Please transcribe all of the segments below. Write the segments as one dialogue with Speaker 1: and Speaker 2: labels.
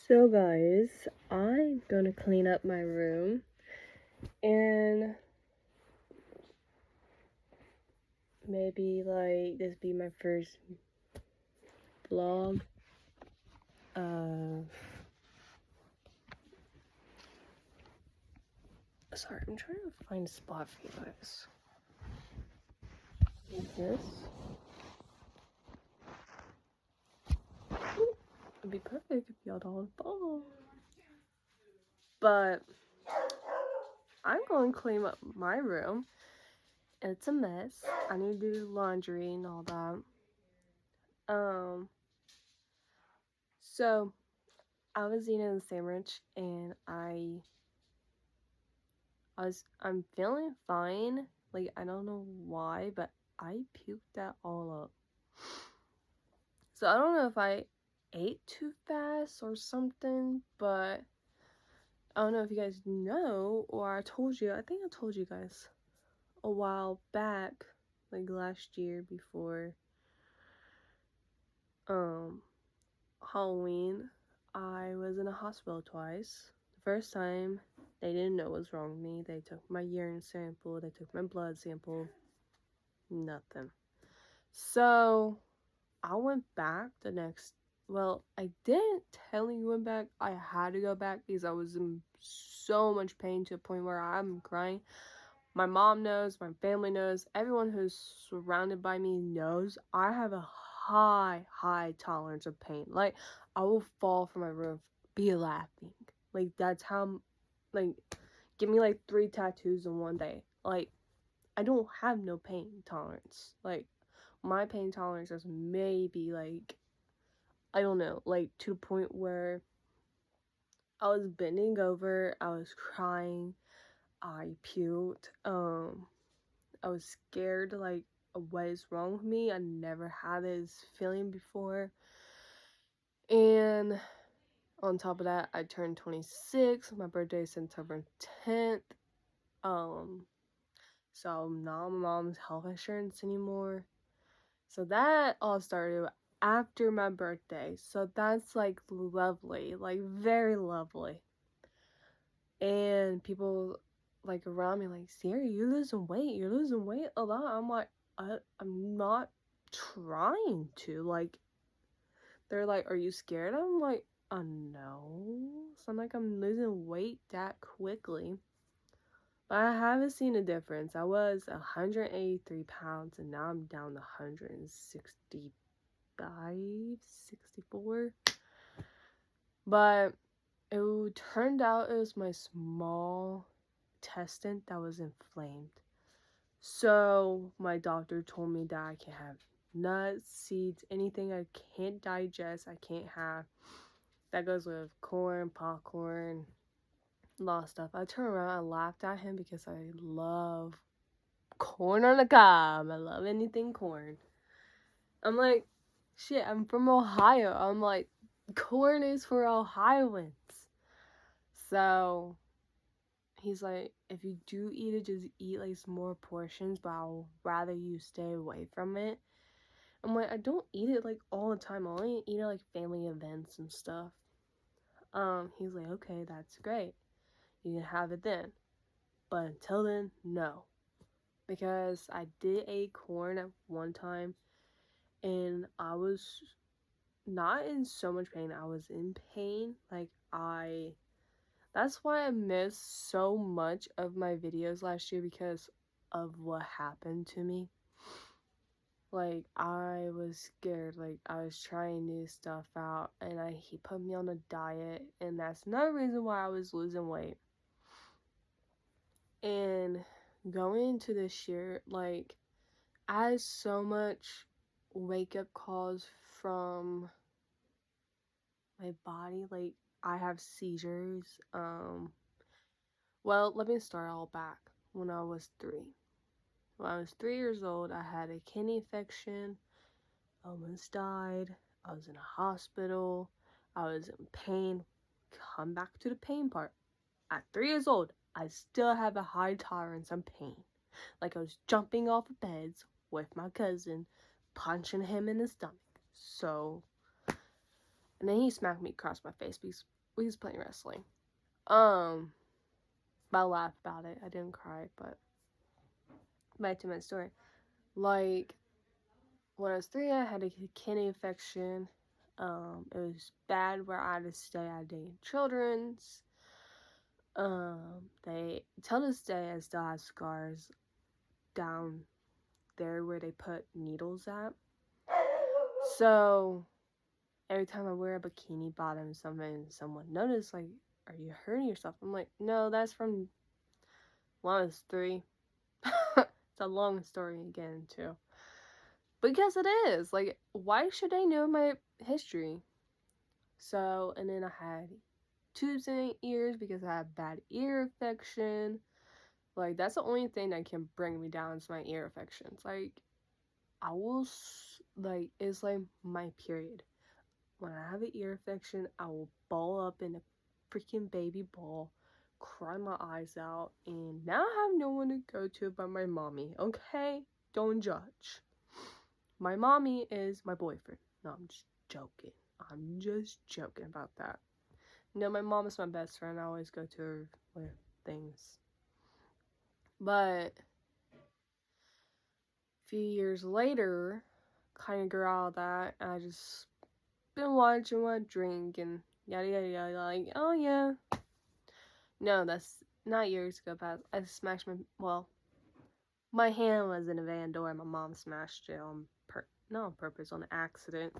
Speaker 1: So guys, I'm gonna clean up my room and maybe like this be my first vlog. Sorry, I'm trying to find a spot for you guys. Like this. It'd be perfect if y'all don't fall. But I'm going to clean up my room. It's a mess. I need to do laundry and all that. So I was eating a sandwich and I'm feeling fine. Like, I don't know why, but I puked that all up. So I don't know if I ate too fast or something, but I don't know if you guys know, or I told you, I think I told you guys a while back, like last year before Halloween, I was in a hospital twice. The first time, they didn't know what was wrong with me. They took my urine sample, they took my blood sample, nothing. So I went back the next, well, I didn't technically went back. I had to go back because I was in so much pain to a point where I'm crying. My mom knows, my family knows, everyone who's surrounded by me knows I have a high tolerance of pain. Like, I will fall from my roof, be laughing. Like, that's how, like, give me like 3 tattoos in one day. Like, I don't have no pain tolerance. Like, my pain tolerance is maybe like, I don't know, like to the point where I was bending over, I was crying, I puked, I was scared, like, what is wrong with me? I never had this feeling before. And on top of that, I turned 26. My birthday is September 10th. So I'm not on my mom's health insurance anymore. So that all started after my birthday. So that's like lovely, like very lovely. And people like around me like, Sierra, you're losing weight. You're losing weight a lot. I'm like, I'm not trying to. Like, they're like, are you scared? I'm like, no. So I'm like, I'm losing weight that quickly. But I haven't seen a difference. I was 183 pounds and now I'm down to 165, 64. But it turned out it was my small intestine that was inflamed. So my doctor told me that I can't have nuts, seeds, anything I can't digest, I can't have. That goes with corn, popcorn, a lot of stuff. I turned around, I laughed at him because I love corn on the cob. I love anything corn. I'm like, shit, I'm from Ohio. I'm like, corn is for Ohioans. So he's like, if you do eat it, just eat like more portions, but I'll rather you stay away from it. I'm like, I don't eat it like all the time. I only eat it like family events and stuff. He's like, okay, that's great. You can have it then. But until then, no. Because I did eat corn at one time and I was not in so much pain. I was in pain. That's why I missed so much of my videos last year because of what happened to me. Like, I was scared. Like, I was trying new stuff out and he put me on a diet, and that's another reason why I was losing weight. And going into this year, like, I had so much wake up calls from my body. Like, I have seizures. Well, let me start all back when I was 3. When I was 3 years old, I had a kidney infection, almost died, I was in a hospital, I was in pain. Come back to the pain part. At 3 years old, I still have a high tolerance on pain. Like, I was jumping off of beds with my cousin, punching him in the stomach. So, And then he smacked me across my face because we was playing wrestling. But I laughed about it. I didn't cry, but back to my story. Like, when I was 3, I had a kidney infection. It was bad where I had to stay at Day Children's. They, till this day, I still have scars down there where they put needles at. So, every time I wear a bikini bottom, someone notices, like, are you hurting yourself? I'm like, no, that's from when I was 3. It's a long story again, too. Because it is. Like, why should they know my history? So, and then I had tubes in ears because I have bad ear infection. Like, that's the only thing that can bring me down is my ear infections. Like, I will, like, it's like my period. When I have an ear infection, I will ball up in a freaking baby ball, cry my eyes out, and now I have no one to go to but my mommy, okay? Don't judge. My mommy is my boyfriend. No, I'm just joking. I'm just joking about that. No, my mom is my best friend. I always go to her with things. But a few years later, kind of grew out of that. And I just been watching what drink and yada yada yada. Like, oh yeah. No, that's not years ago. But I smashed my hand was in a van door. And my mom smashed it not on purpose, on accident.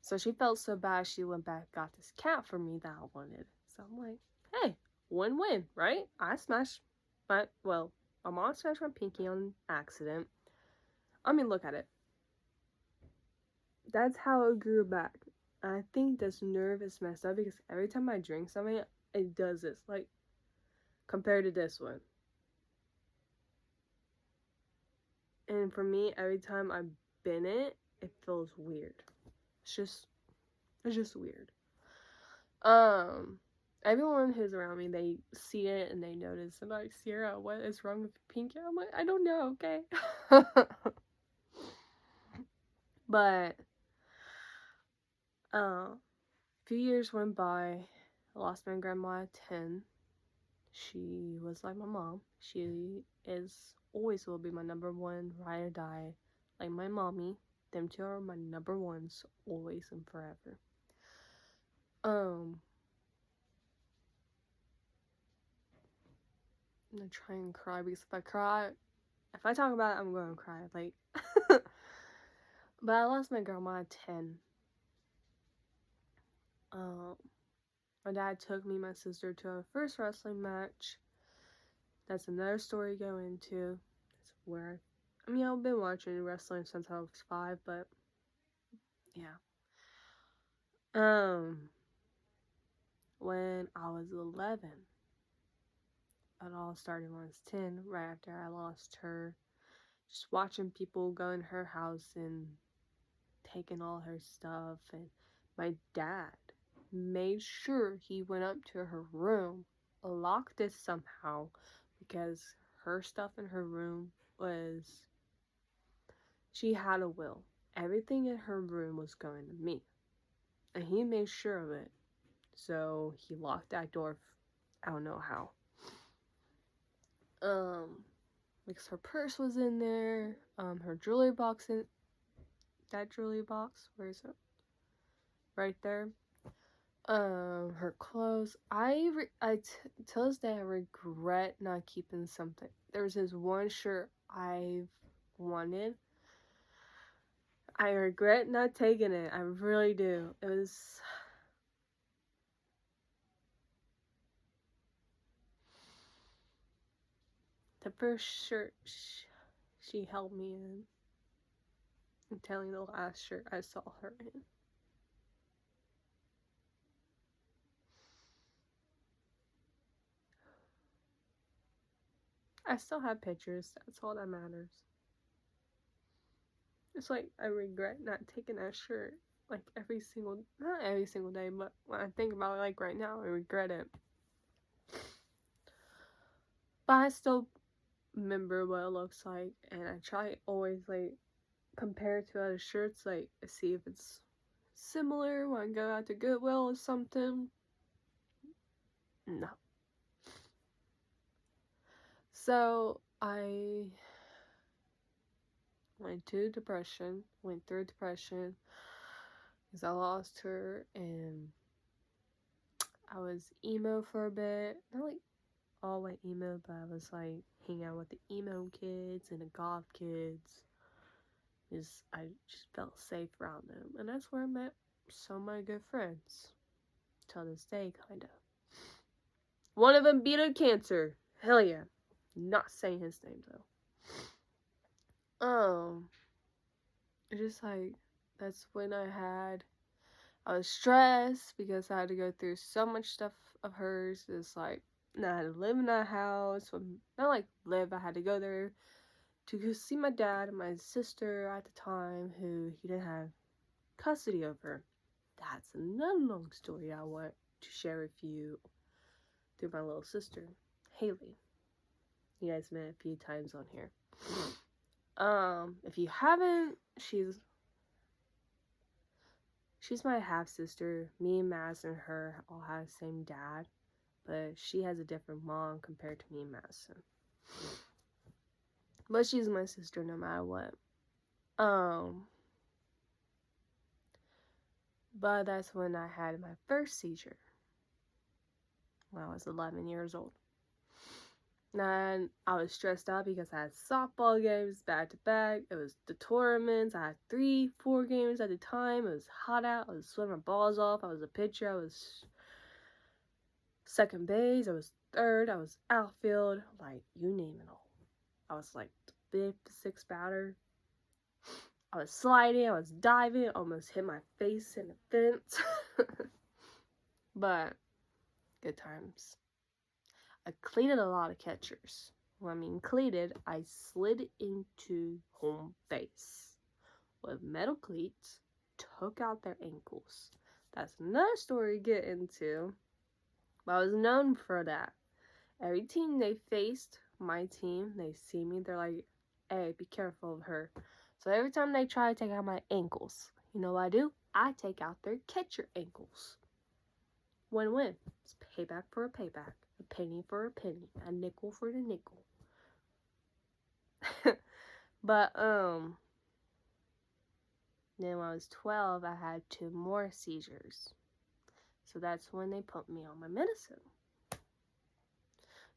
Speaker 1: So she felt so bad, she went back, got this cat for me that I wanted. So I'm like, hey, win-win, right? My mom smashed my pinky on accident. I mean, look at it. That's how it grew back. I think this nerve is messed up because every time I drink something, it does this. Like, compared to this one. And for me, every time I bend it, it feels weird. It's just weird. Everyone who's around me, they see it and they notice. And like, Sierra, what is wrong with your pinky? I'm like, I don't know, okay? But, a few years went by. I lost my grandma at 10. She was like my mom. She always will be my number one ride or die. Like my mommy. Them two are my number ones, always and forever. I'm gonna try and cry because if I talk about it, I'm gonna cry. Like, but I lost my grandma at 10. My dad took me and my sister to our first wrestling match. That's another story to go into. That's where I've been watching wrestling since I was 5, but yeah. When I was 11, it all started when I was 10, right after I lost her. Just watching people go in her house and taking all her stuff, and my dad made sure he went up to her room, locked it somehow, because her stuff in her room she had a will. Everything in her room was going to me, and he made sure of it. So he locked that door. I don't know how. Because her purse was in there. Her jewelry box that jewelry box. Where is it? Right there. Her clothes. Till this day I regret not keeping something. There's this one shirt I've wanted. I regret not taking it. I really do. It was the first shirt she held me in. I'm telling you, the last shirt I saw her in. I still have pictures. That's all that matters. It's like I regret not taking that shirt. Like not every single day, but when I think about it, like right now, I regret it. But I still remember what it looks like, and I try always like compare it to other shirts, like see if it's similar when I go out to Goodwill or something. No. So I went through depression because I lost her, and I was emo for a bit. Not like all like emo, but I was like hanging out with the emo kids and the goth kids. I just felt safe around them, and that's where I met some of my good friends. Till this day, kinda. One of them beat a cancer. Hell yeah. Not saying his name though. It's just like that's when I was stressed because I had to go through so much stuff of hers. It's like I had to live in that house. Not like live, I had to go there to go see my dad and my sister at the time who he didn't have custody over. That's another long story I want to share with you through my little sister, Haley. You guys met a few times on here. If you haven't, she's my half sister. Me and Maz and her all have the same dad, but she has a different mom compared to me and Madison. But she's my sister no matter what. But that's when I had my first seizure. When I was 11 years old. And I was stressed out because I had softball games back to back. It was the tournaments. I had 3-4 games at a time. It was hot out. I was sweating my balls off. I was a pitcher. I was second base. I was third. I was outfield. Like, you name it all. I was like the 5th, 6th batter. I was sliding. I was diving. Almost hit my face in the fence. But good times. I cleated a lot of catchers. When I mean cleated, I slid into home base with metal cleats, took out their ankles. That's another story to get into, but I was known for that. Every team they faced, my team, they see me, they're like, hey, be careful of her. So every time they try to take out my ankles, you know what I do? I take out their catcher ankles. Win-win. It's payback for a payback. A penny for a penny. A nickel for the nickel. But, then when I was 12, I had 2 more seizures. So that's when they put me on my medicine.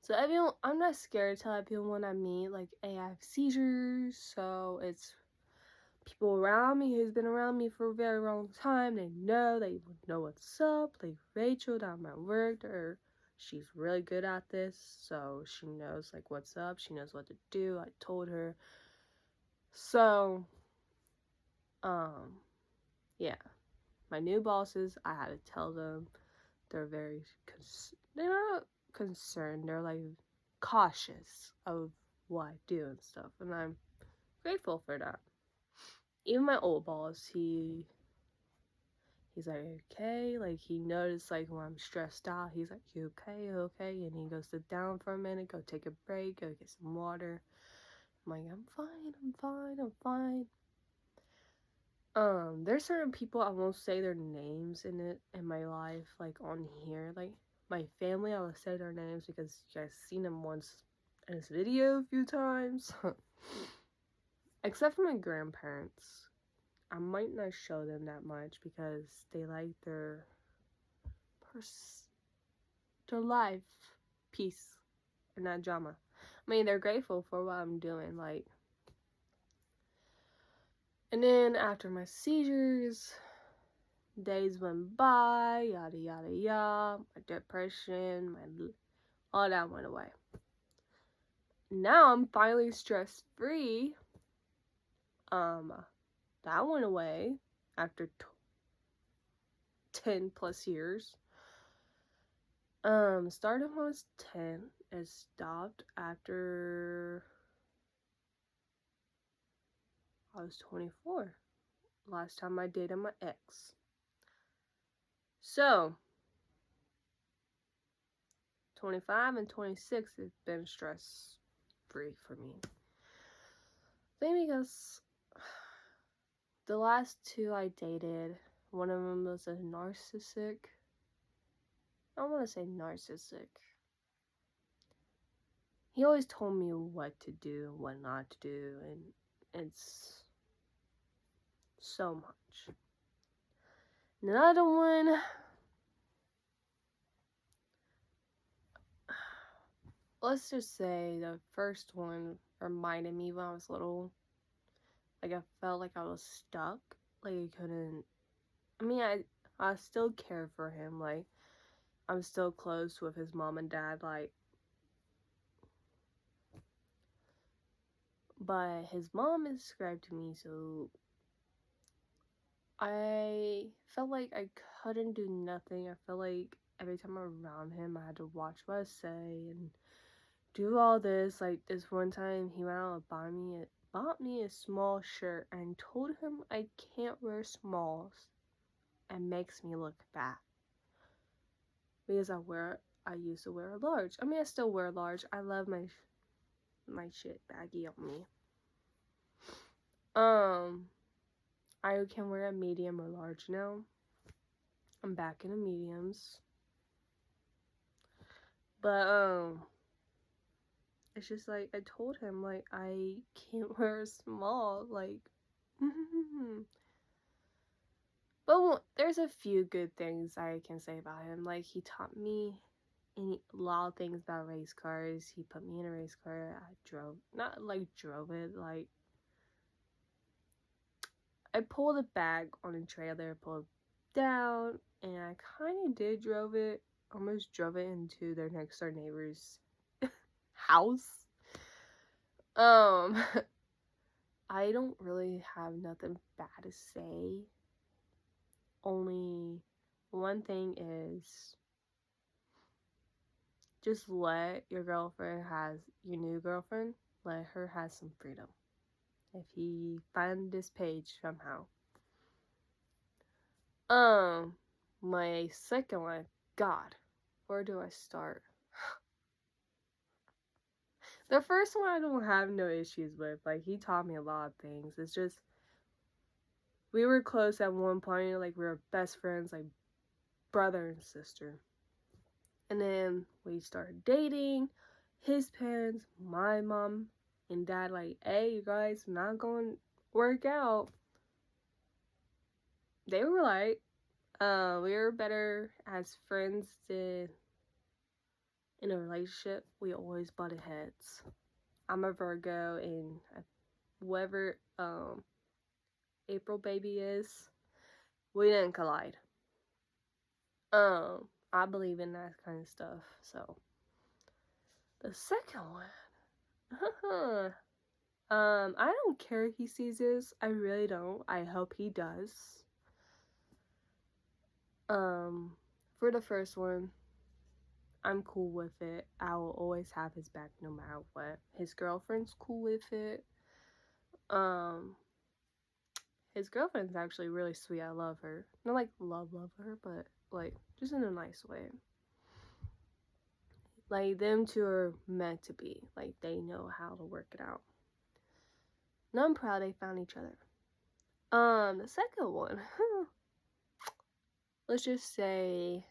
Speaker 1: So everyone, I'm not scared to tell everyone I meet, like, hey, I have seizures. So it's people around me who's been around me for a very long time. They know what's up. Like Rachel down my work, she's really good at this, so she knows like what's up. She knows what to do. I told her. So, yeah, my new bosses, I had to tell them. They're they're not concerned. They're like cautious of what I do and stuff, and I'm grateful for that. Even my old boss, he's like, okay, like he noticed like when I'm stressed out, he's like, you okay, and he goes sit down for a minute, go take a break, go get some water. I'm like, I'm fine. There's certain people, I won't say their names in my life, like on here, like my family, I will say their names because you guys seen them once in this video a few times. Except for my grandparents. I might not show them that much because they like their life, peace, and not drama. I mean, they're grateful for what I'm doing, like. And then after my seizures, days went by, yada yada yada. My depression, all that went away. Now I'm finally stress free. That went away after 10 plus years. Started when I was 10. It stopped after I was 24. Last time I dated my ex. So, 25 and 26 has been stress free for me. Maybe because the last 2 I dated, One of them was a narcissistic. I don't want to say narcissistic. He always told me what to do and what not to do, and it's so much. Another one, let's just say the first one reminded me when I was little. Like, I felt like I was stuck. Like, I couldn't. I mean, I still care for him. Like, I'm still close with his mom and dad. Like, but his mom is subscribed to me, so I felt like I couldn't do nothing. I felt like every time I'm around him, I had to watch what I say and do all this. Like, this one time, he went out and bought me a small shirt and told him I can't wear smalls and makes me look bad because I used to wear a large. I mean, I still wear a large. I love my shit baggy on me. I can wear a medium or large now. I'm back in the mediums. But it's just like I told him like I can't wear a small, like But there's a few good things I can say about him. Like, he taught me a lot of things about race cars. He put me in a race car. Not like drove it, like I pulled it back on a trailer, pulled it down, and I kind of did drove it. Almost drove it into their next door neighbor's house. I don't really have nothing bad to say. Only one thing is, just let your new girlfriend, let her have some freedom. If he find this page somehow. My second one, God, where do I start? The first one I don't have no issues with. Like, he taught me a lot of things. It's just, we were close at one point. Like, we were best friends, like brother and sister. And then we started dating. His parents, my mom and dad, like, hey, you guys are not going to work out. They were like, we were better as friends than in a relationship. We always butted heads. I'm a Virgo, and whoever April baby is, we didn't collide. I believe in that kind of stuff. So the second one, I don't care if he sees this. I really don't. I hope he does. For the first one, I'm cool with it. I will always have his back no matter what. His girlfriend's cool with it. His girlfriend's actually really sweet. I love her. Not like love her, but like just in a nice way. Like, them two are meant to be. Like, they know how to work it out. And I'm proud they found each other. The second one, let's just say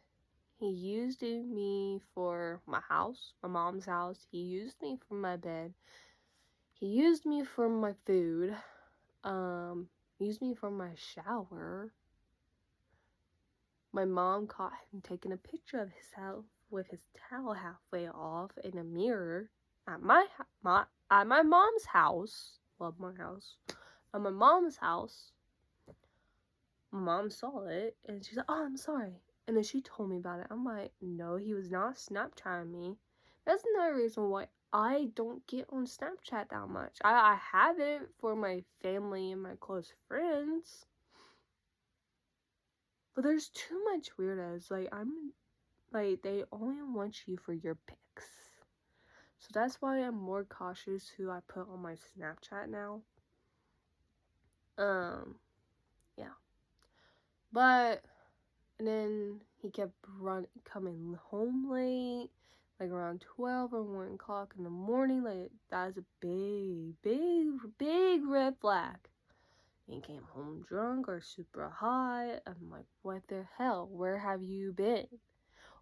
Speaker 1: he used me for my house, my mom's house. He used me for my bed. He used me for my food. Used me for my shower. My mom caught him taking a picture of himself with his towel halfway off in a mirror at my mom's house. Love my house. At my mom's house. My mom saw it and she's like, "Oh, I'm sorry." And then she told me about it. I'm like, no, he was not Snapchatting me. That's another reason why I don't get on Snapchat that much. I have it for my family and my close friends. But there's too much weirdos. Like, they only want you for your pics. So that's why I'm more cautious who I put on my Snapchat now. Yeah. But, and then he kept coming home late, like around 12 or 1 o'clock in the morning. Like, that is a big red flag. He came home drunk or super high. I'm like, what the hell? Where have you been?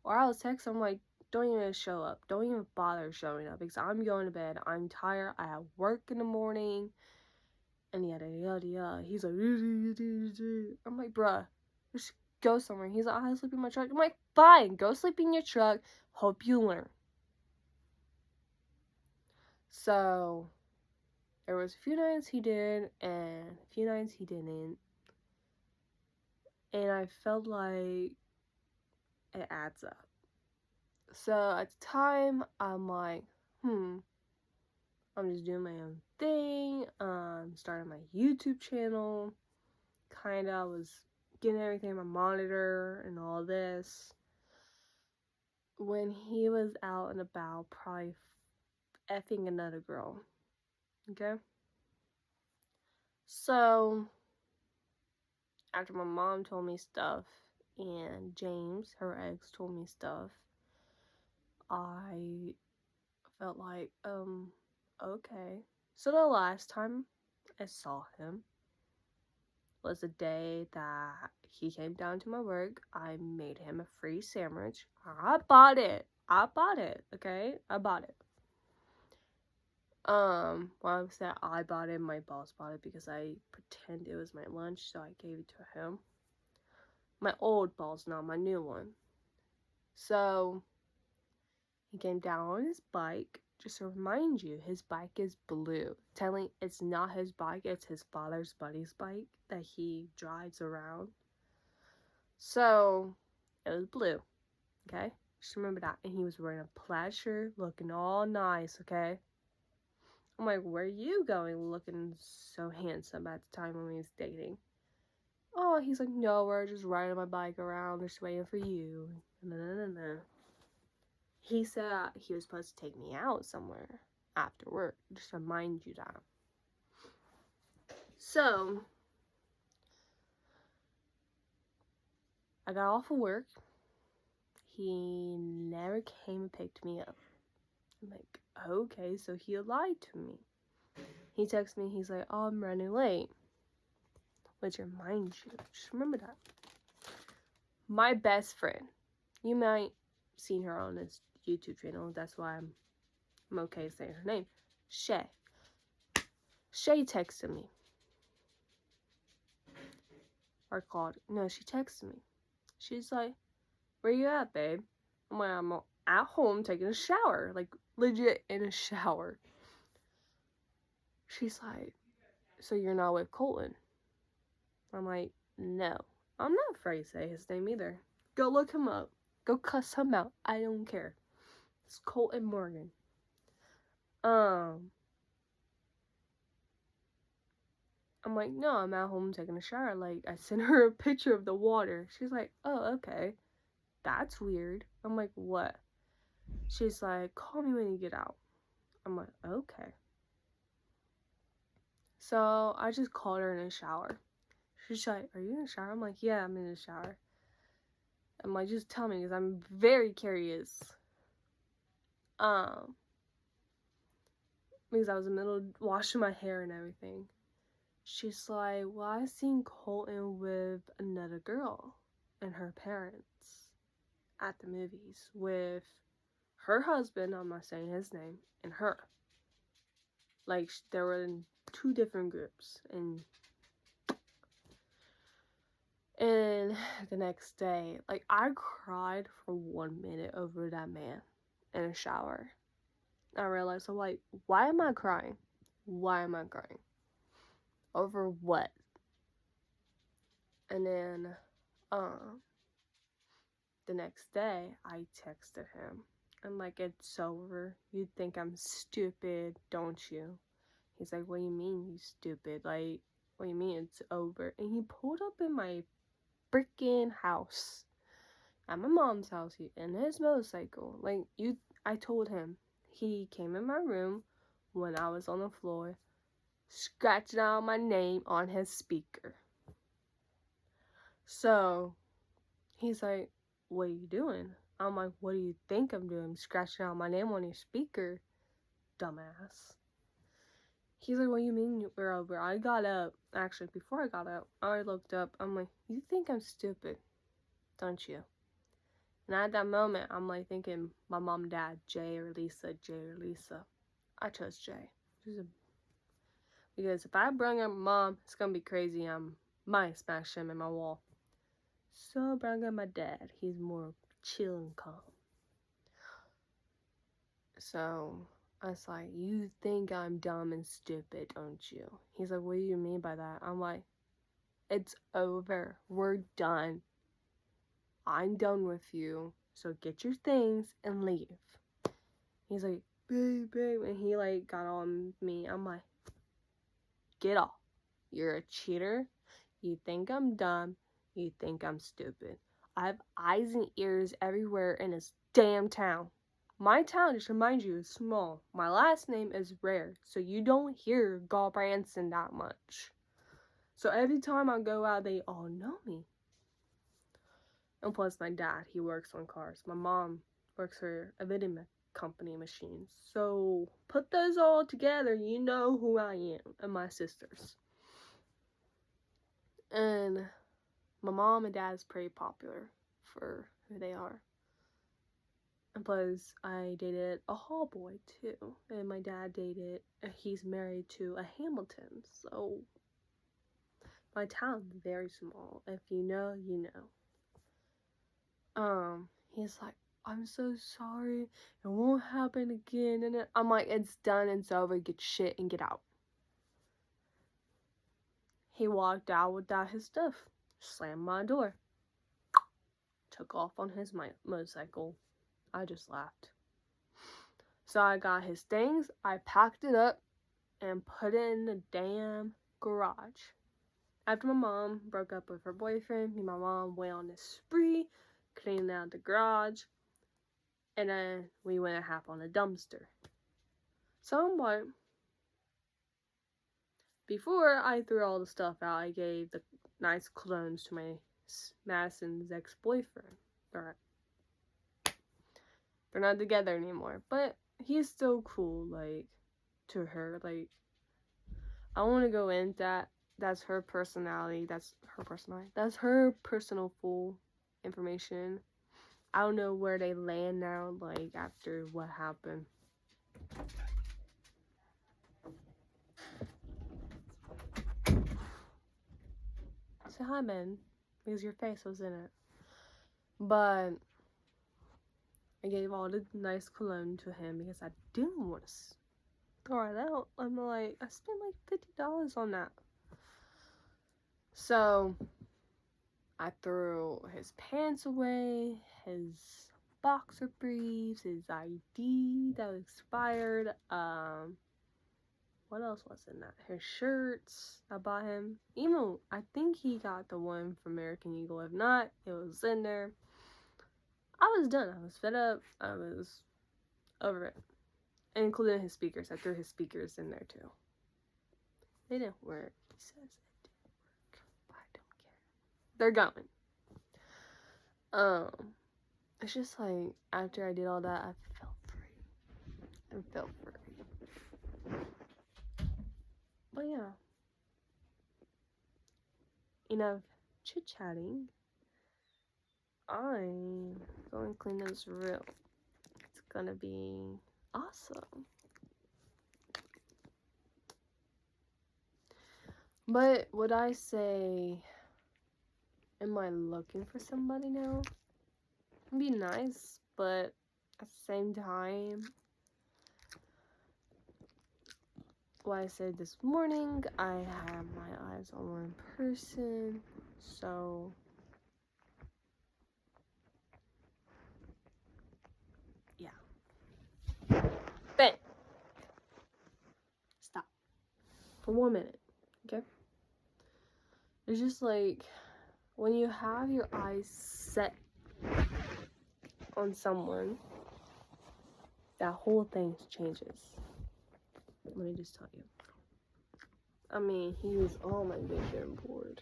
Speaker 1: Or I'll text him like, don't even show up. Don't even bother showing up because I'm going to bed. I'm tired. I have work in the morning. And yada yada yada. He's like, I'm like, bruh, just go somewhere. He's like, I'll sleep in my truck. I'm like, fine, go sleep in your truck. Hope you learn. So there was a few nights he did and a few nights he didn't. And I felt like it adds up. So at the time, I'm like, I'm just doing my own thing. Starting my YouTube channel. Kinda was getting everything on my monitor and all this. When he was out and about, probably effing another girl. Okay? So, after my mom told me stuff, and James, her ex, told me stuff, I felt like, okay. So the last time I saw him was the day that he came down to my work. I made him a free sandwich. I bought it, okay? I bought it. Well, I said I bought it, my boss bought it because I pretend it was my lunch, so I gave it to him. My old boss, not my new one. So, he came down on his bike. Just to remind you, his bike is blue. Telling it's not his bike, it's his father's buddy's bike that he drives around. So, it was blue, okay? Just remember that. And he was wearing a plaid shirt, looking all nice, okay? I'm like, where are you going looking so handsome at the time when we was dating? Oh, he's like, no, we're just riding my bike around, just waiting for you. No. He said he was supposed to take me out somewhere after work, just to remind you that. So, I got off of work. He never came and picked me up. I'm like, okay, so he lied to me. He texts me, he's like, oh, I'm running late. Which reminds you, just remember that. My best friend, you might seen her on this YouTube channel, that's why I'm okay saying her name, Shay. Shay texted me. Or called, no, she texted me. She's like, where you at, babe? I'm like, I'm at home taking a shower, like legit in a shower. She's like, so you're not with Colton? I'm like, no. I'm not afraid to say his name either. Go look him up. Go cuss him out. I don't care. It's Colton Morgan. I'm like, no, I'm at home taking a shower. Like, I sent her a picture of the water. She's like, oh, okay. That's weird. I'm like, what? She's like, call me when you get out. I'm like, okay. So, I just called her in the shower. She's like, are you in the shower? I'm like, yeah, I'm in the shower. I'm like, just tell me, because I'm very curious. Because I was in the middle of washing my hair and everything. She's like, well, I seen Colton with another girl and her parents at the movies with her husband, I'm not saying his name, and her. Like, they were in two different groups. And the next day, like, I cried for 1 minute over that man in a shower. I realized, I'm like, why am I crying? Why am I crying? Over what? And then, the next day, I texted him. I'm like, it's over. You think I'm stupid, don't you? He's like, what do you mean, you stupid? Like, what do you mean it's over? And he pulled up in my freaking house. At my mom's house, in his motorcycle. Like, I told him. He came in my room when I was on the floor, scratching out my name on his speaker. So, he's like, what are you doing? I'm like, what do you think I'm doing? Scratching out my name on your speaker, dumbass. He's like, what do you mean we're over? I got up. Actually, before I got up, I looked up. I'm like, you think I'm stupid, don't you? And at that moment, I'm like thinking my mom and dad, Jay or Lisa, Jay or Lisa. I chose Jay. Because if I bring up mom, it's gonna be crazy. I might smash him in my wall. So I bring up my dad. He's more chill and calm. So I was like, you think I'm dumb and stupid, don't you? He's like, what do you mean by that? I'm like, it's over. We're done. I'm done with you. So get your things and leave. He's like, babe, babe. And he like got on me. I'm like, get off. You're a cheater. You think I'm dumb. You think I'm stupid. I have eyes and ears everywhere in this damn town. My town, just to remind you, is small. My last name is rare, so you don't hear Galbranson that much. So every time I go out, they all know me. And plus, my dad, he works on cars. My mom works for a vending company machines. So put those all together, you know who I am, and my sisters. And my mom and dad is pretty popular for who they are. And plus, I dated a hall boy too. And my dad he's married to a Hamilton. So, my town's very small. If you know, you know. He's like, I'm so sorry. It won't happen again. And I'm like, it's done. It's over. Get shit and get out. He walked out without his stuff. Slammed my door. Took off on his motorcycle. I just laughed. So I got his things, I packed it up, and put it in the damn garage. After my mom broke up with her boyfriend, me and my mom went on a spree, cleaning out the garage, and then we went and hop on a dumpster. Somewhat, before I threw all the stuff out, I gave the nice colognes to my Madison's ex-boyfriend. They're not together anymore, but he's still cool, like, to her. Like, I don't want to go into that. That's her personality. That's her personal full information. I don't know where they land now, like, after what happened. Say hi, man, because your face was in it. But I gave all the nice cologne to him because I didn't want to throw it out. I'm like, I spent like $50 on that. So I threw his pants away, his boxer briefs, his ID that was expired, what else was in that? His shirts I bought him. Even, I think he got the one from American Eagle. If not, it was in there. I was done. I was fed up. I was over it. Including his speakers. I threw his speakers in there too. They didn't work. He says it didn't work. But I don't care. They're going. It's just like, after I did all that, I felt free. But yeah. Enough chit-chatting. I'm going to clean this room. It's gonna be awesome. But would I say, am I looking for somebody now? It'd be nice, but at the same time, what I said this morning, I have my eyes on one person, so yeah. Bang! Stop. For 1 minute, okay? It's just like, when you have your eyes set on someone, that whole thing changes. Let me just tell you. I mean, he was on my vision board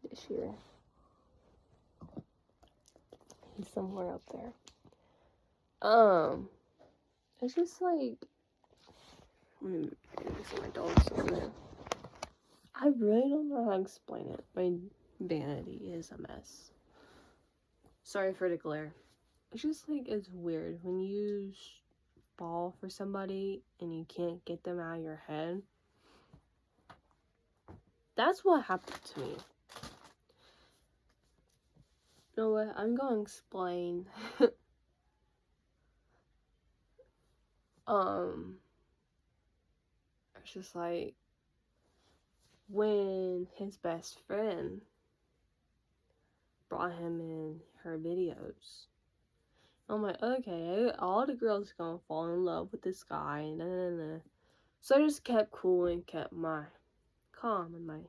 Speaker 1: this year. He's somewhere up there. It's just like, See my dog's over there. I really don't know how to explain it. My vanity is a mess. Sorry for the glare. It's just like, it's weird when you fall for somebody and you can't get them out of your head. That's what happened to me. You know what? I'm gonna explain. It's just like when his best friend brought him in her videos. I'm like, okay, all the girls are gonna fall in love with this guy. So I just kept cool and kept my calm and my.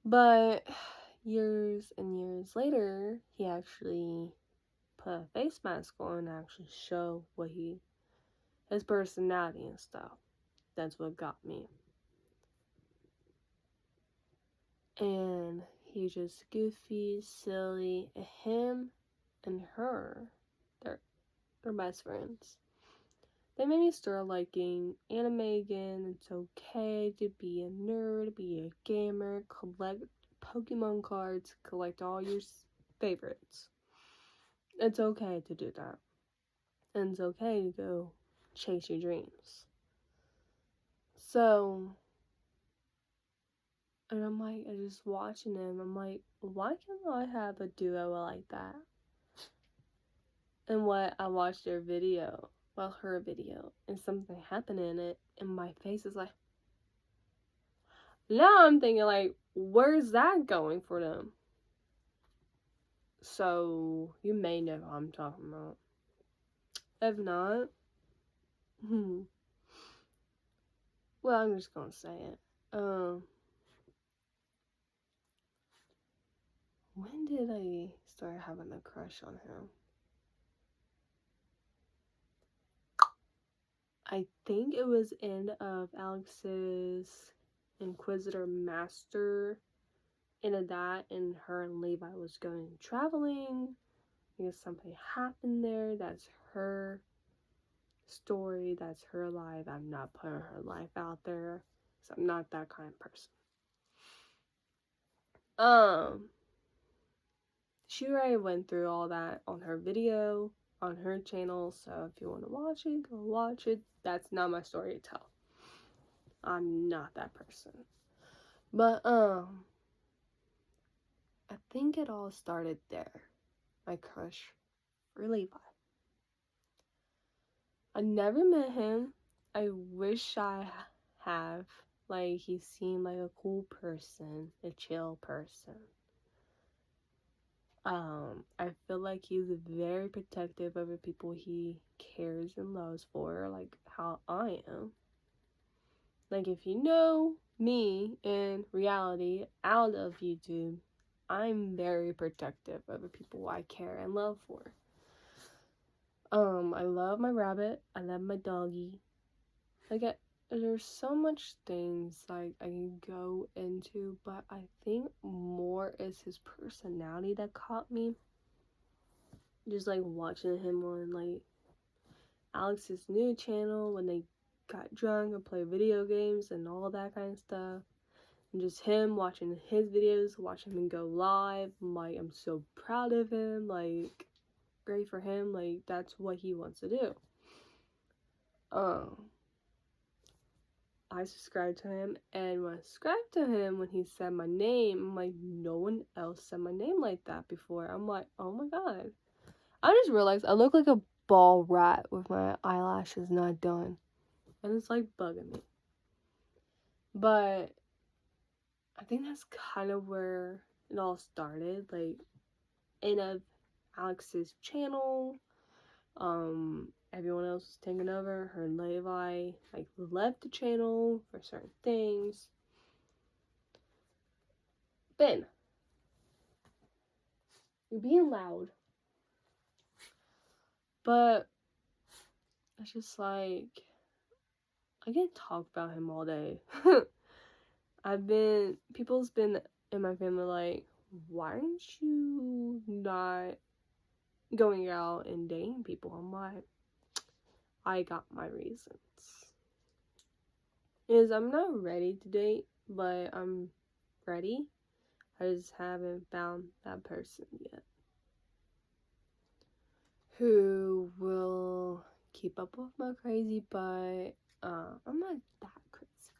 Speaker 1: But years and years later, he actually put a face mask on and actually show what his personality and stuff. That's what got me. And he's just goofy, silly. Him and her, they're best friends. They made me start liking anime again. It's okay to be a nerd, be a gamer, collect Pokemon cards, collect all your favorites. It's okay to do that. And it's okay to go chase your dreams. So, and I'm like, I just watching them. I'm like, why can't I have a duo like that? And what I watched her video, and something happened in it, and my face is like, now I'm thinking like, where's that going for them? So you may know what I'm talking about. If not, well, I'm just gonna say it. When did I start having a crush on him? I think it was end of Alex's Inquisitor Master, into that, and her and Levi was going traveling because something happened there. That's her story, that's her life. I'm not putting her life out there, so I'm not that kind of person. She already went through all that on her video on her channel, so if you want to watch it, go watch it. That's not my story to tell. I'm not that person. But I think it all started there. My crush for Levi. I never met him. I wish I have. Like, he seemed like a cool person, a chill person. I feel like he's very protective over people he cares and loves for, like how I am. Like, if you know me in reality out of YouTube, I'm very protective over people I care and love for. I love my rabbit. I love my doggy. Like, there's so much things like I can go into, but I think more is his personality that caught me. Just like watching him on like Alex's new channel when they got drunk and play video games and all that kind of stuff. And just him watching his videos, watching him go live. Like, I'm so proud of him. Like, great for him. Like, that's what he wants to do. I subscribed to him, and when I subscribed to him, when he said my name, I'm like, no one else said my name like that before. I'm like, oh my god. I just realized I look like a ball rat with my eyelashes not done. And it's like bugging me. But I think that's kind of where it all started. Like, end of Alex's channel. Everyone else was taking over. Her and Levi like left the channel for certain things. Ben, you're being loud. But it's just like, I can't talk about him all day. People's been in my family like, why aren't you not going out and dating people? I'm like, I got my reasons. Is I'm not ready to date, but I'm ready. I just haven't found that person yet who will keep up with my crazy, but I'm not that crazy.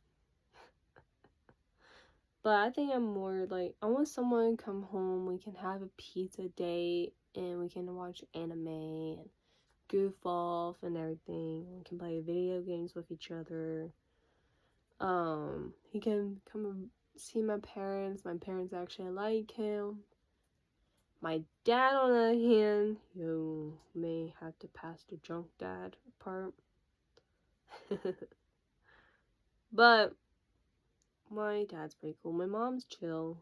Speaker 1: But I think I'm more like, I want someone to come home, we can have a pizza date, and we can watch anime and goof off and everything. We can play video games with each other. He can come and see my parents. My parents actually like him. My dad, on the other hand, you may have to pass the drunk dad part. But my dad's pretty cool. My mom's chill.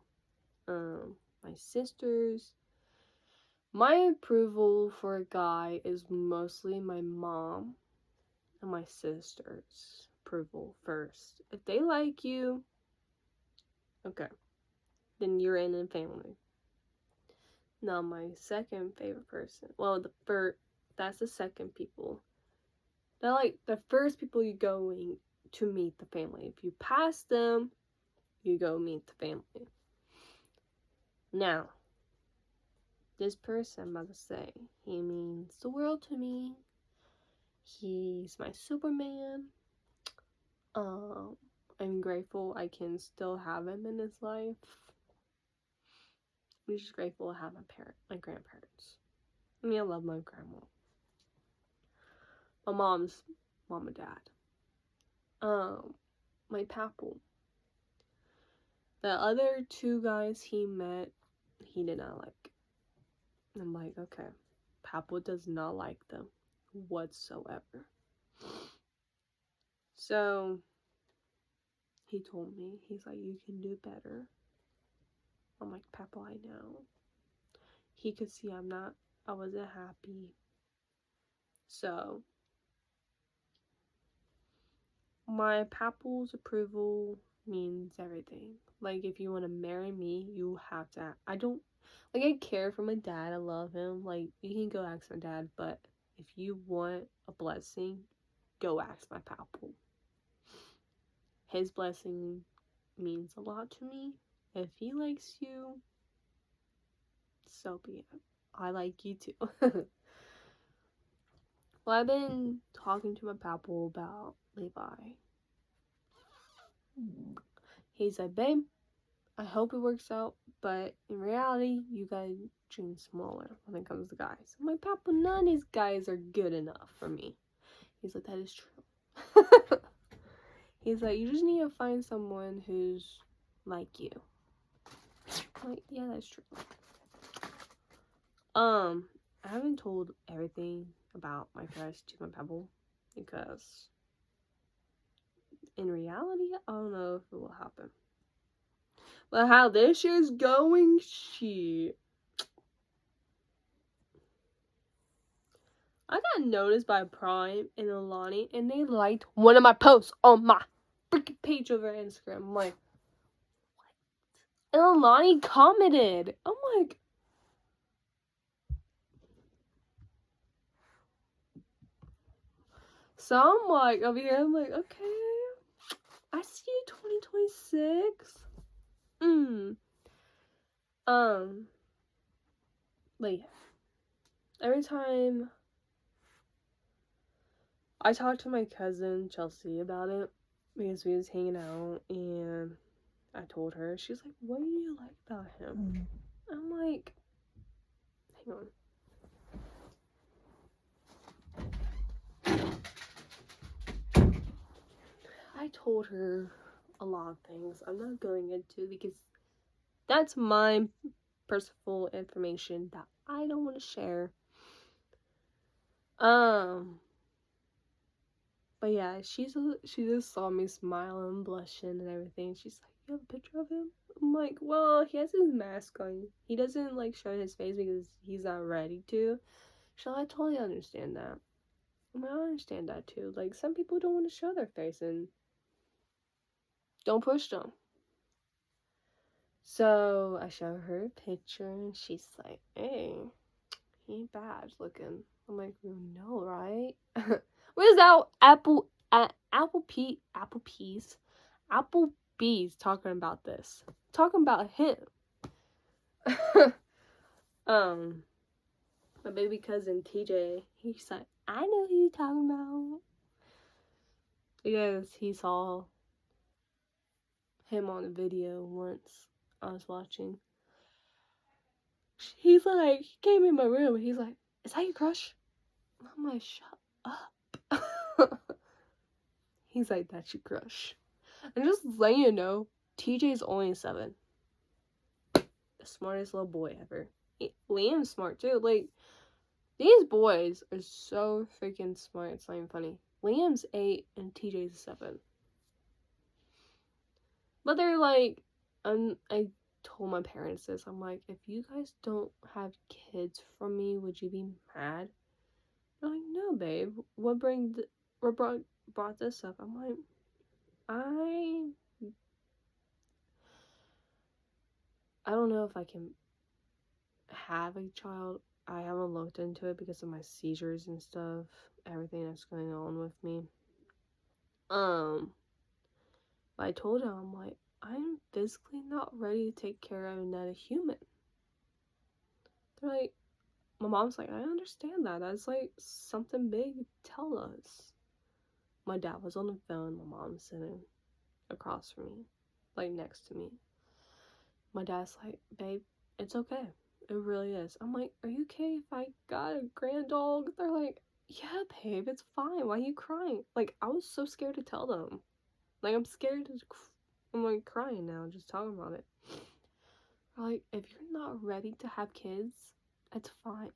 Speaker 1: My sisters. My approval for a guy is mostly my mom and my sisters' approval first. If they like you, okay, then you're in the family. Now my second favorite person, well, that's the second people. They're like the first people you going to meet the family. If you pass them, you go meet the family. Now, this person I'm about to say, he means the world to me. He's my Superman. I'm grateful I can still have him in his life. I'm just grateful to have my grandparents. I mean, I love my grandma. My mom's mom and dad. My papu. The other two guys he met, he did not like. I'm like, okay, papu does not like them whatsoever. So he told me, he's like, you can do better. I'm like, papu, I know. He could see I wasn't happy. So my papu's approval means everything. Like, if you want to marry me, you have to. I care for my dad. I love him. Like, you can go ask my dad, but if you want a blessing, go ask my papu. His blessing means a lot to me. If he likes you, so be it. I like you too. Well, I've been talking to my papu about Levi. He's like, babe, I hope it works out, but in reality, you gotta dream smaller when it comes to guys. I'm like, papu, none of these guys are good enough for me. He's like, that is true. He's like, you just need to find someone who's like you. I'm like, yeah, that's true. I haven't told everything about my crush to my papu because in reality, I don't know if it will happen. But how this year's going, shit. I got noticed by Prime and Alani, and they liked one of my posts on my freaking page over Instagram. I'm like, what? And Alani commented. I'm like, so I'm like, over here, I'm like, okay, I see you 2026. But yeah, every time I talked to my cousin Chelsea about it, because we was hanging out, and I told her, she's like, what do you like about him? I'm like, hang on. I told her a lot of things I'm not going into because that's my personal information that I don't want to share. But yeah, she just saw me smiling and blushing and everything. She's like, you have a picture of him? I'm like, well, he has his mask on. He doesn't like show his face because he's not ready to. So I totally understand that. I mean, I understand that too. Like, some people don't want to show their face, and don't push them. So I show her a picture, and she's like, hey, he ain't bad looking. I'm like, no, right? What is that Applebee's talking about this? Talking about him. My baby cousin TJ, he's like, I know who you're talking about. Because he saw him on a video once I was watching. He's like, he came in my room and he's like, is that your crush? I'm like, shut up. He's like, that's your crush. And just letting you know, TJ's only 7. The smartest little boy ever. Liam's smart too. Like, these boys are so freaking smart. It's not even funny. Liam's 8 and TJ's 7. But they're like, I told my parents this. I'm like, if you guys don't have kids from me, would you be mad? They're like, no, babe. What brought this up? I'm like, I don't know if I can have a child. I haven't looked into it because of my seizures and stuff, everything that's going on with me. But I told him, I'm like, I'm physically not ready to take care of another human. They're like, my mom's like, I understand that. That's like something big. Tell us. My dad was on the phone. My mom's sitting across from me, like next to me. My dad's like, babe, it's okay. It really is. I'm like, are you okay if I got a grand dog? They're like, yeah, babe, it's fine. Why are you crying? Like, I was so scared to tell them. Like, I'm like crying now just talking about it. Like, if you're not ready to have kids, it's fine.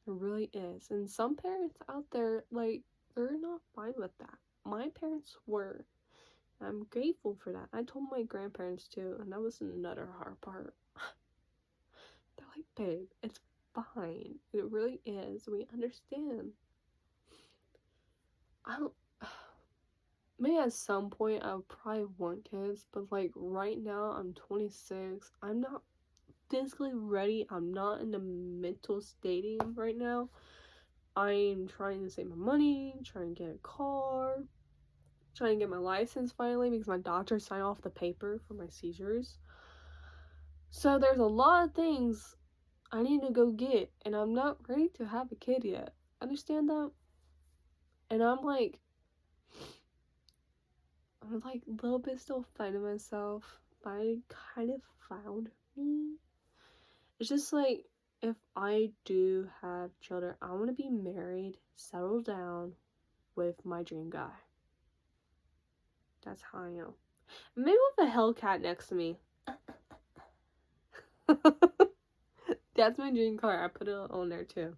Speaker 1: It really is. And some parents out there, like, they're not fine with that. My parents were. I'm grateful for that. I told my grandparents too, and that was another hard part. They're like, babe, it's fine. It really is. We understand. I don't. Maybe at some point I would probably want kids, but like right now I'm 26. I'm not physically ready. I'm not in the mental stadium right now. I'm trying to save my money, trying to get a car, trying to get my license finally because my doctor signed off the paper for my seizures. So there's a lot of things I need to go get, and I'm not ready to have a kid yet. Understand that? And I'm like a little bit still finding myself, but I kind of found me. It's just like, if I do have children, I want to be married, settle down with my dream guy. That's how I am. Maybe with a Hellcat next to me. That's my dream car. I put it on there too.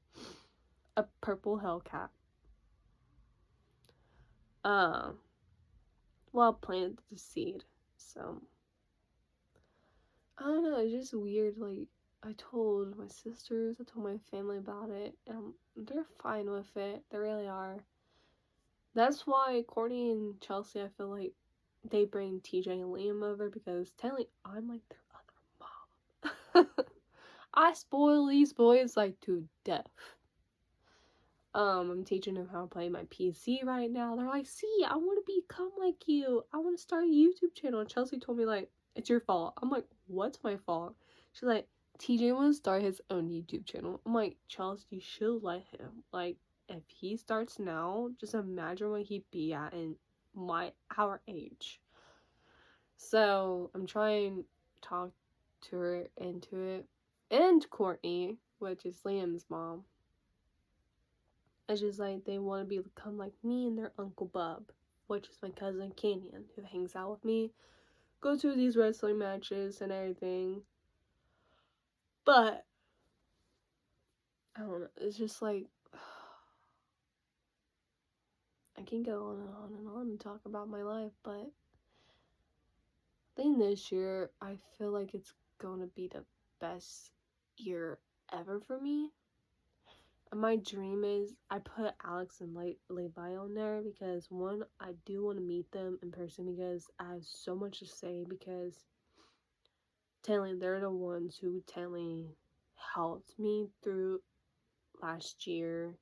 Speaker 1: A purple Hellcat. Well, I planted the seed, so I don't know. It's just weird. Like, I told my sisters, I told my family about it, and they're fine with it. They really are. That's why Courtney and Chelsea, I feel like they bring TJ and Liam over, because technically I'm like their other mom. I spoil these boys like to death. I'm teaching them how to play my PC right now. They're like, see, I want to become like you. I want to start a YouTube channel. And Chelsea told me, like, it's your fault. I'm like, what's my fault? She's like, TJ wants to start his own YouTube channel. I'm like, Chelsea, you should let him. Like, if he starts now, just imagine what he'd be at in our age. So I'm trying to talk to her into it. And Courtney, which is Liam's mom. It's just like they want to become like me and their Uncle Bub, which is my cousin Canyon, who hangs out with me, go to these wrestling matches and everything. But I don't know, it's just like I can go on and on and on and talk about my life, but I think this year I feel like it's going to be the best year ever for me. And my dream is, I put Alex and Levi on there because, one, I do want to meet them in person because I have so much to say, because they're the ones who helped me through last year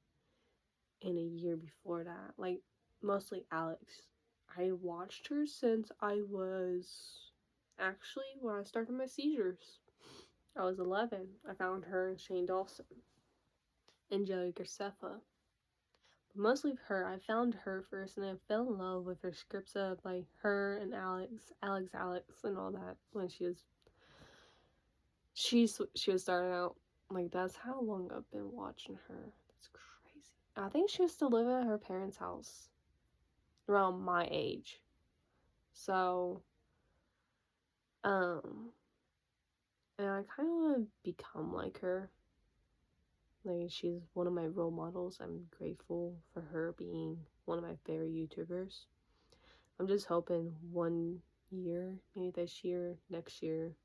Speaker 1: and a year before that. Like, mostly Alex. I watched her since I was actually when I started my seizures. I was 11. I found her and Shane Dawson, Angelica Graceffa. But mostly her. I found her first and I fell in love with her scripts of like her and Alex, and all that when she was starting out. Like, that's how long I've been watching her. That's crazy. I think she was still living at her parents' house around my age. So, and I kind of want to become like her. Like, she's one of my role models. I'm grateful for her being one of my favorite YouTubers. I'm just hoping one year, maybe this year, next year,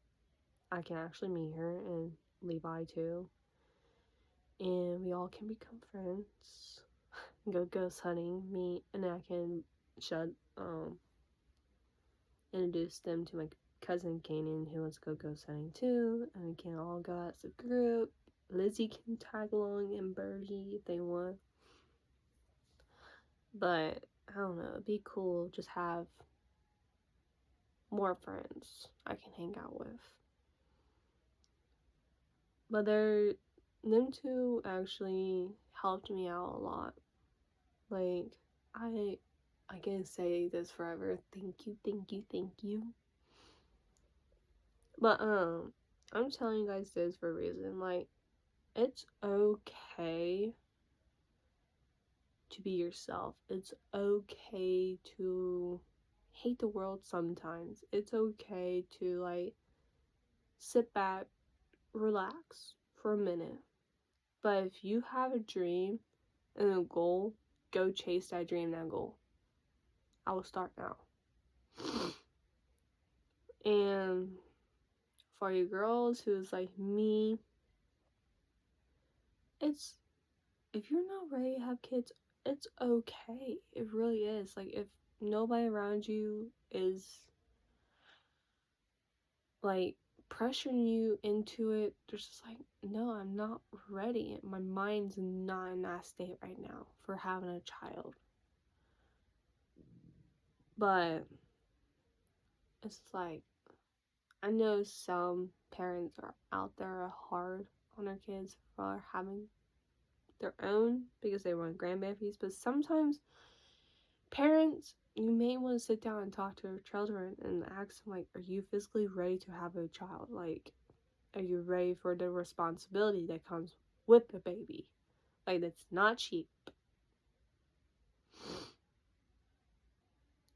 Speaker 1: I can actually meet her and Levi too. And we all can become friends. Go ghost hunting, meet, and I can introduce them to my cousin Kanan, who wants to go ghost hunting too, and we can all go as a group. Lizzie can tag along and Birdie if they want. But I don't know, it'd be cool just have more friends I can hang out with. But them two actually helped me out a lot. Like, I can say this forever. Thank you, thank you, thank you. But I'm telling you guys this for a reason. Like, it's okay to be yourself. It's okay to hate the world sometimes. It's okay to like sit back, relax for a minute. But if you have a dream and a goal, go chase that dream, that goal. I will start now. And for you girls who's like me, it's, if you're not ready to have kids, it's okay. It really is. Like, if nobody around you is like pressuring you into it, there's just like, no, I'm not ready. My mind's not in that state right now for having a child. But it's like, I know some parents are out there are hard on their kids for having their own because they want grandbabies, but sometimes parents, you may want to sit down and talk to their children and ask them, like, are you physically ready to have a child? Like, are you ready for the responsibility that comes with a baby? Like, that's not cheap.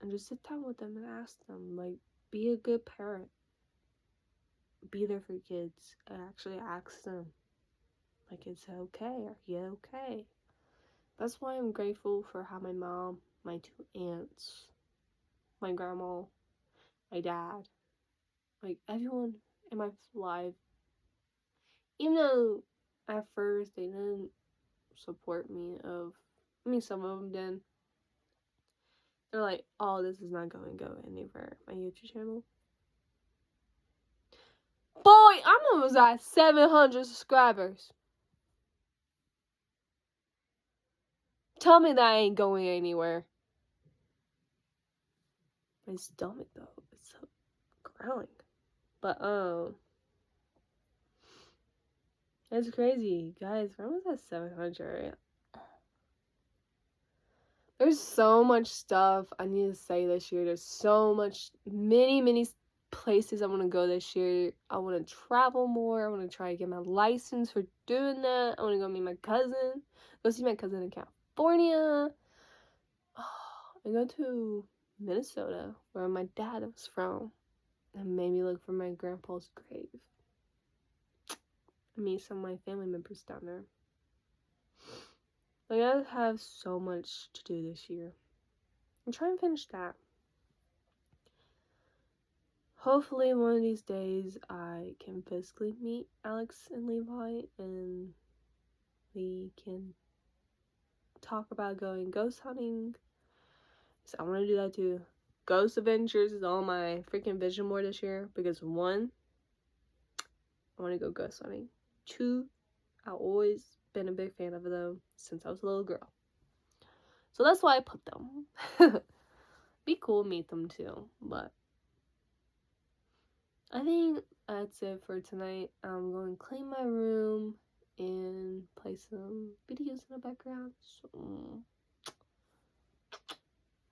Speaker 1: And just sit down with them and ask them, like, be a good parent. Be there for your kids and actually ask them, like, it's okay. Are you okay? That's why I'm grateful for how my mom, my two aunts, my grandma, my dad, like, everyone in my life, even though at first they didn't support me some of them did. They're like, oh, this is not going to go anywhere. My YouTube channel. Boy, I'm almost at 700 subscribers. Tell me that ain't going anywhere. My stomach, though, it's so growling. But, it's crazy. Guys, we're almost at 700. There's so much stuff I need to say this year. There's so much, many places I want to go this year. I want to travel more. I want to try to get my license for doing that. I want to go meet my cousin. Go see my cousin in California. And go to Minnesota, where my dad was from. And maybe look for my grandpa's grave. And meet some of my family members down there. Like, I have so much to do this year. I'm trying to finish that. Hopefully one of these days I can physically meet Alex and Levi and we can talk about going ghost hunting. So I want to do that too. Ghost Adventures is on my freaking vision board this year because 1, I want to go ghost hunting. 2, I always been a big fan of them since I was a little girl. So that's why I put them. Be cool, meet them too. But I think that's it for tonight. I'm going to clean my room and play some videos in the background. So,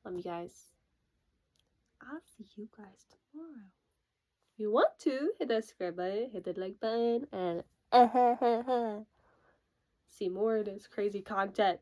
Speaker 1: love you guys. I'll see you guys tomorrow. If you want to, hit that subscribe button, hit that like button, and see more of this crazy content.